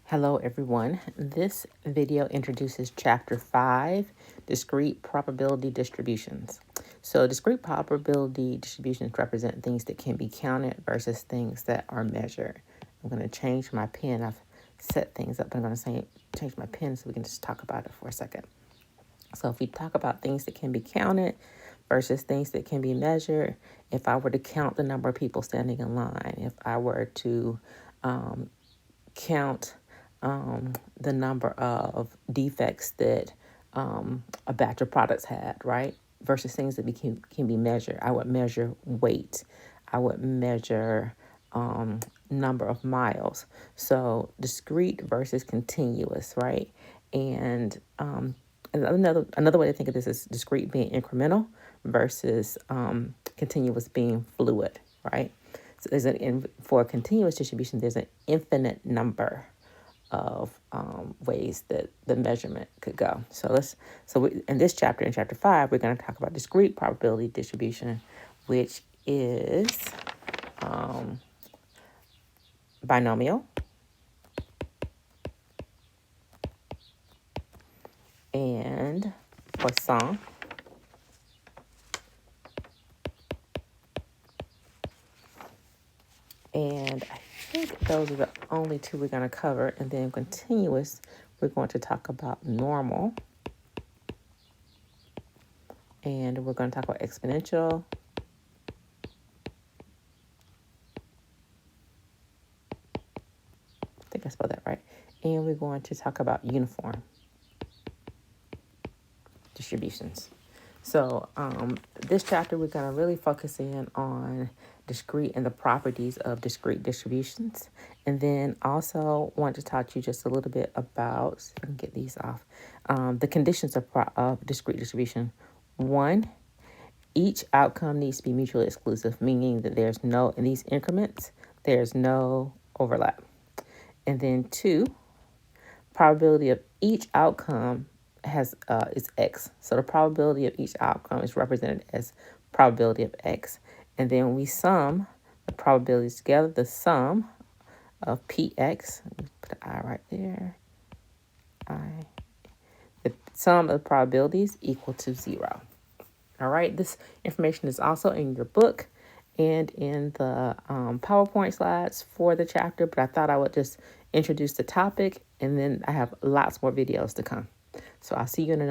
Hello everyone. This video introduces Chapter 5, Discrete Probability Distributions. So discrete probability distributions represent things that can be counted versus things that are measured. I'm going to change my pen. I've set things up, but I'm going to change my pen so we can just talk about it for a second. So if we talk about things that can be counted versus things that can be measured, if I were to count the number of people standing in line, if I were to count the number of defects that a batch of products had, right? Versus things that can be measured. I would measure weight. I would measure number of miles. So discrete versus continuous, right? And another way to think of this is discrete being incremental versus continuous being fluid, right? So for a continuous distribution, there's an infinite number of ways that the measurement could go. In this chapter, in Chapter 5, we're going to talk about discrete probability distribution, which is binomial and Poisson. And I think those are the only two we're going to cover. And then continuous, we're going to talk about normal. And we're going to talk about exponential. I think I spelled that right. And we're going to talk about uniform distributions. So this chapter, we're going to really focus in on discrete and the properties of discrete distributions. And then also want to talk to you just a little bit about, so I can get these off, the conditions of discrete distribution. One, each outcome needs to be mutually exclusive, meaning that in these increments, there's no overlap. And then two, probability of each outcome is X. So the probability of each outcome is represented as probability of X. And then we sum the probabilities together, the sum of PX, let me put an I right there, the sum of the probabilities equal to 0. All right, this information is also in your book and in the PowerPoint slides for the chapter, but I thought I would just introduce the topic, and then I have lots more videos to come. So I'll see you in another